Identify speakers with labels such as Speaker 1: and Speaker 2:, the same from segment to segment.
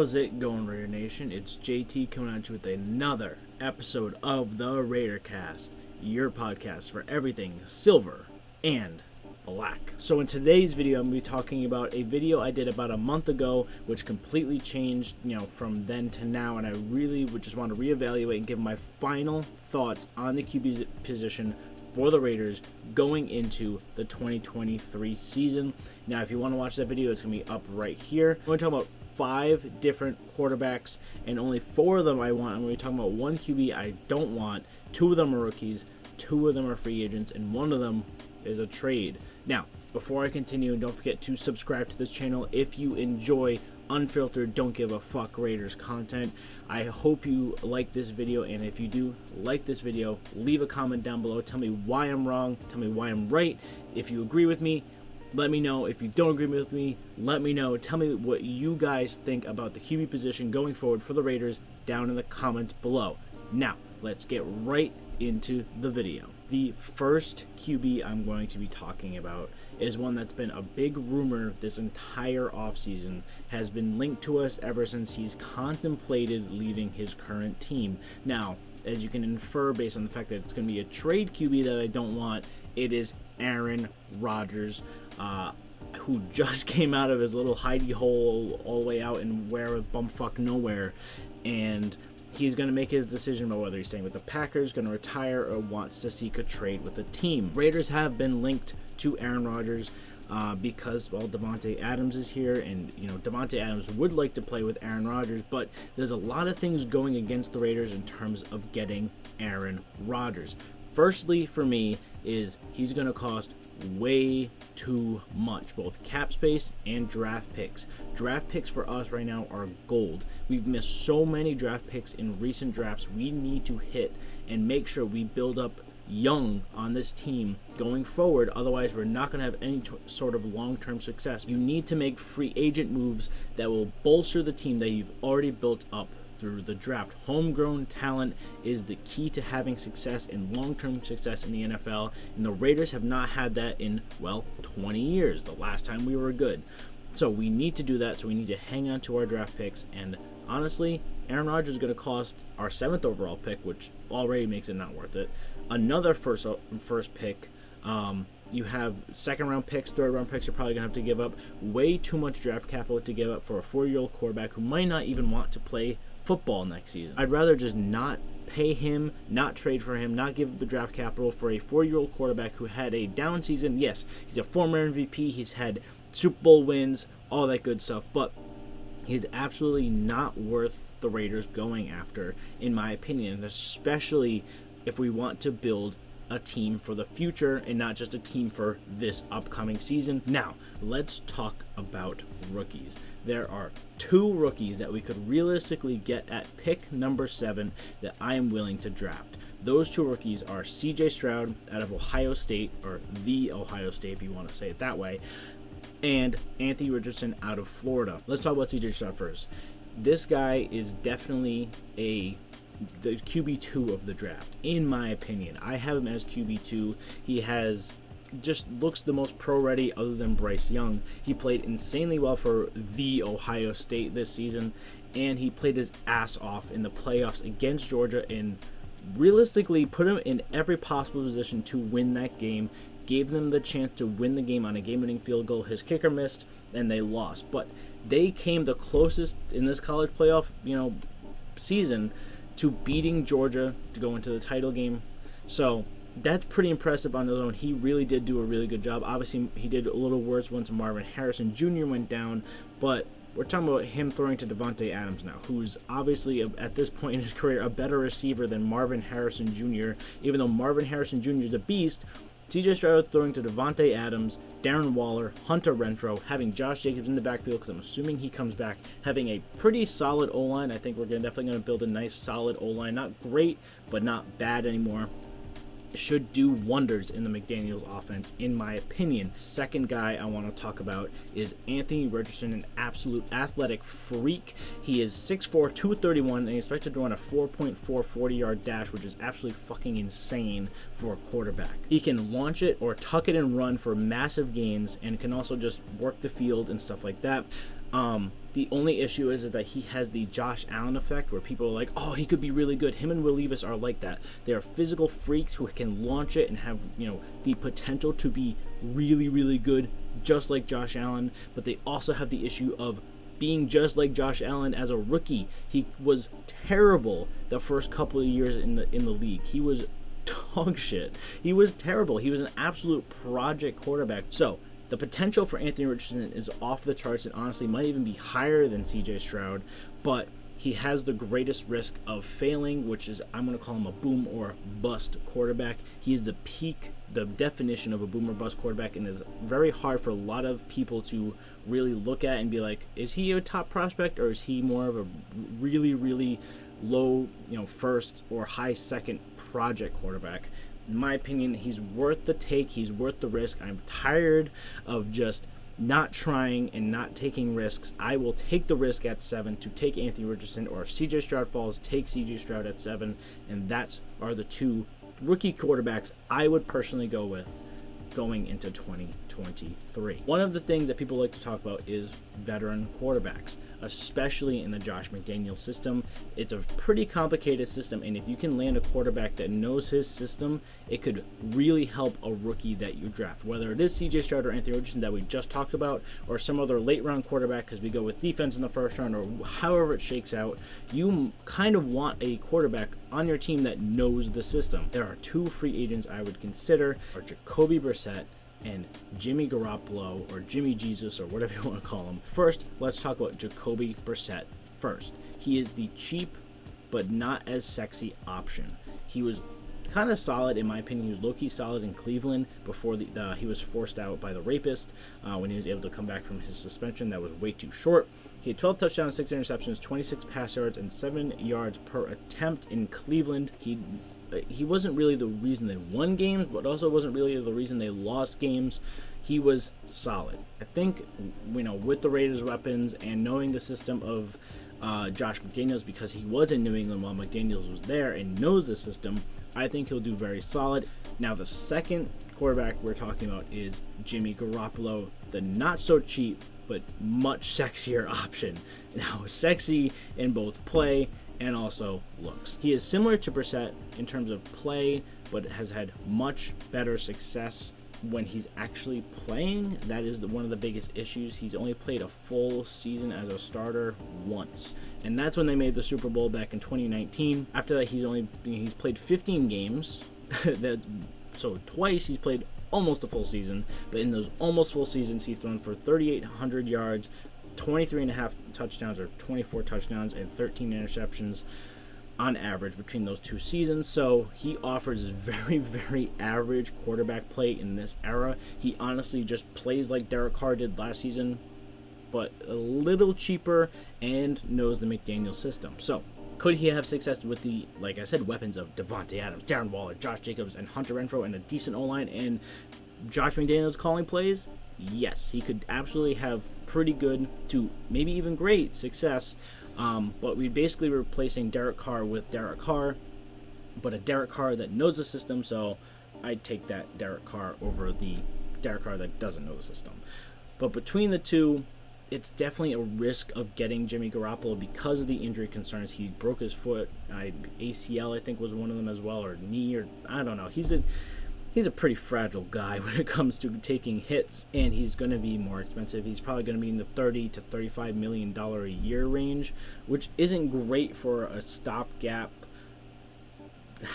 Speaker 1: How's it going, Raider Nation? It's JT coming at you with another episode of the Raider Cast, your podcast for everything silver and black. So in today's video, I'm going to be talking about a video I did about a month ago, which completely changed, from then to now, and I really would just want to reevaluate and give my final thoughts on the QB position for the Raiders going into the 2023 season. Now, if you want to watch that video, it's going to be up right here. I'm going to talk about 5 different quarterbacks, and only 4 of them I want. I'm going to be talking about 1 QB I don't want. 2 of them are rookies, 2 of them are free agents, and 1 of them is a trade. Now, before I continue, don't forget to subscribe to this channel if you enjoy unfiltered, don't give a fuck Raiders content. I hope you like this video, and if you do like this video, leave a comment down below. Tell me why I'm wrong, tell me why I'm right. If you agree with me, let me know. If you don't agree with me, let me know. Tell me what you guys think about the QB position going forward for the Raiders down in the comments below. Now, let's get right into the video. The first QB I'm going to be talking about is one that's been a big rumor this entire offseason, has been linked to us ever since he's contemplated leaving his current team. Now, as you can infer based on the fact that it's going to be a trade QB that I don't want, it is Aaron Rodgers, who just came out of his little hidey hole all the way out in where bumfuck nowhere, and he's going to make his decision about whether he's staying with the Packers, going to retire, or wants to seek a trade with the team. Raiders have been linked to Aaron Rodgers because, well, Davante Adams is here, and, Davante Adams would like to play with Aaron Rodgers, but there's a lot of things going against the Raiders in terms of getting Aaron Rodgers. Firstly, for me, is he's going to cost way too much, both cap space and draft picks. Draft picks for us right now are gold. We've missed so many draft picks in recent drafts. We need to hit and make sure we build up young on this team going forward. Otherwise, we're not going to have any sort of long-term success. You need to make free agent moves that will bolster the team that you've already built up through the draft. Homegrown talent is the key to having success and long-term success in the NFL, and the Raiders have not had that in, 20 years, the last time we were good. So we need to do that, so we need to hang on to our draft picks, and honestly, Aaron Rodgers is going to cost our 7th overall pick, which already makes it not worth it. Another first pick. You have 2nd-round picks, 3rd-round picks you're probably going to have to give up. Way too much draft capital to give up for a 4-year-old quarterback who might not even want to play football next season. I'd rather just not pay him, not trade for him, not give the draft capital for a 4-year-old quarterback who had a down season. Yes, he's a former MVP. He's had Super Bowl wins, all that good stuff, but he's absolutely not worth the Raiders going after, in my opinion, especially if we want to build a team for the future and not just a team for this upcoming season. Now, let's talk about rookies. There are 2 rookies that we could realistically get at pick number 7 that I am willing to draft. Those 2 rookies are CJ Stroud out of Ohio State, or the Ohio State if you want to say it that way, and Anthony Richardson out of Florida. Let's talk about CJ Stroud first. This guy is definitely the QB2 of the draft, in my opinion. I have him as QB2. He just looks the most pro-ready other than Bryce Young. He played insanely well for the Ohio State this season, and he played his ass off in the playoffs against Georgia and realistically put him in every possible position to win that game, gave them the chance to win the game on a game-winning field goal. His kicker missed, and they lost. But they came the closest in this college playoff, season to beating Georgia to go into the title game. So that's pretty impressive on his own. He really did do a really good job. Obviously, he did a little worse once Marvin Harrison Jr. went down, but we're talking about him throwing to Davante Adams now, who's obviously, at this point in his career, a better receiver than Marvin Harrison Jr. Even though Marvin Harrison Jr. is a beast, CJ Stroud throwing to Davante Adams, Darren Waller, Hunter Renfrow, having Josh Jacobs in the backfield because I'm assuming he comes back, having a pretty solid O-line. I think we're definitely going to build a nice solid O-line. Not great, but not bad anymore. Should do wonders in the McDaniels offense, in my opinion. Second guy I want to talk about is Anthony Richardson, an absolute athletic freak. He is 6'4", 231, and expected to run a 4.4 40-yard dash, which is absolutely fucking insane for a quarterback. He can launch it or tuck it and run for massive gains, and can also just work the field and stuff like that. The only issue is that he has the Josh Allen effect, where people are like, oh, he could be really good. Him and Will Levis are like that. They are physical freaks who can launch it and have, the potential to be really, really good, just like Josh Allen. But they also have the issue of being just like Josh Allen as a rookie. He was terrible the first couple of years in the league. He was dog shit. He was terrible. He was an absolute project quarterback. So the potential for Anthony Richardson is off the charts and honestly might even be higher than CJ Stroud, but he has the greatest risk of failing, which is, I'm going to call him a boom or bust quarterback. He is the definition of a boom or bust quarterback, and it's very hard for a lot of people to really look at and be like, is he a top prospect, or is he more of a really, really low, first or high second project quarterback? In my opinion, he's worth the take. He's worth the risk. I'm tired of just not trying and not taking risks. I will take the risk at 7 to take Anthony Richardson, or if CJ Stroud falls, take CJ Stroud at 7, and that are the two rookie quarterbacks I would personally go with going into 2023. One of the things that people like to talk about is veteran quarterbacks, especially in the Josh McDaniels system. It's a pretty complicated system, and if you can land a quarterback that knows his system, it could really help a rookie that you draft, whether it is CJ Stroud or Anthony Richardson that we just talked about, or some other late round quarterback because we go with defense in the first round, or however it shakes out. You kind of want a quarterback on your team that knows the system. There are two free agents I would consider, are Jacoby Brissett and Jimmy Garoppolo, or Jimmy Jesus, or whatever you want to call him. First, let's talk about Jacoby Brissett first. He is the cheap but not as sexy option. He was kind of solid, in my opinion. He was low-key solid in Cleveland before he was forced out by the rapist when he was able to come back from his suspension. That was way too short. He had 12 touchdowns, 6 interceptions, 26 pass yards, and 7 yards per attempt in Cleveland. He wasn't really the reason they won games, but also wasn't really the reason they lost games. He was solid. I think, with the Raiders' weapons and knowing the system of Josh McDaniels, because he was in New England while McDaniels was there and knows the system, I think he'll do very solid. Now, the second quarterback we're talking about is Jimmy Garoppolo, the not so cheap but much sexier option. Now, sexy in both play and also looks. He is similar to Brissett in terms of play, but has had much better success when he's actually playing. That is one of the biggest issues. He's only played a full season as a starter once, and that's when they made the Super Bowl back in 2019. After that, he's played 15 games. So twice he's played almost a full season, but in those almost full seasons, he's thrown for 3,800 yards, 23.5 touchdowns, or 24 touchdowns, and 13 interceptions on average between those two seasons. So he offers very, very average quarterback play in this era. He honestly just plays like Derek Carr did last season, but a little cheaper and knows the McDaniels system. So could he have success with the, like I said, weapons of Devontae Adams, Darren Waller, Josh Jacobs, and Hunter Renfrow, and a decent O-line and Josh McDaniels calling plays? Yes, he could absolutely have pretty good to maybe even great success. But we basically were replacing Derek Carr with Derek Carr, but a Derek Carr that knows the system. So I'd take that Derek Carr over the Derek Carr that doesn't know the system. But between the two, it's definitely a risk of getting Jimmy Garoppolo because of the injury concerns. He broke his foot, ACL I think was one of them as well, or knee, or I don't know. He's a pretty fragile guy when it comes to taking hits, and he's going to be more expensive. He's probably going to be in the $30 to $35 million a year range, which isn't great for a stopgap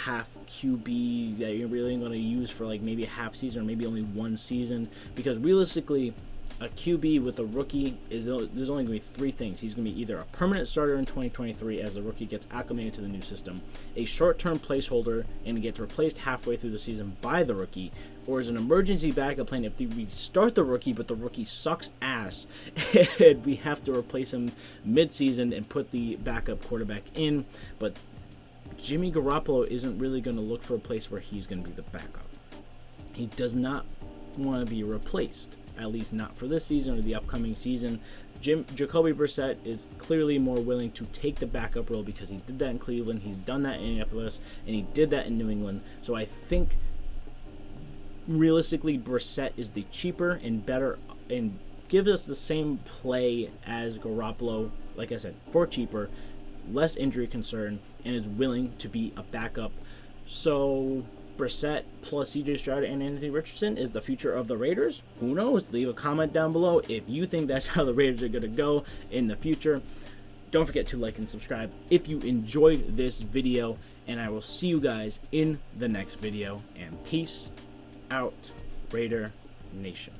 Speaker 1: half QB that you're really going to use for like maybe a half season or maybe only one season, because realistically, a QB with a rookie there's only going to be three things. He's going to be either a permanent starter in 2023 as the rookie gets acclimated to the new system, a short-term placeholder and gets replaced halfway through the season by the rookie, or as an emergency backup plan if we start the rookie but the rookie sucks ass and we have to replace him mid-season and put the backup quarterback in. But Jimmy Garoppolo isn't really going to look for a place where he's going to be the backup. He does not want to be replaced, at least not for this season or the upcoming season. Jacoby Brissett is clearly more willing to take the backup role because he did that in Cleveland, he's done that in Indianapolis, and he did that in New England. So I think realistically Brissett is the cheaper and better and gives us the same play as Garoppolo, like I said, for cheaper, less injury concern, and is willing to be a backup. So Brissett plus CJ Stroud and Anthony Richardson is the future of the Raiders. Who knows? Leave a comment down below if you think that's how the Raiders are going to go in the future. Don't forget to like and subscribe if you enjoyed this video, and I will see you guys in the next video. And peace out, Raider Nation.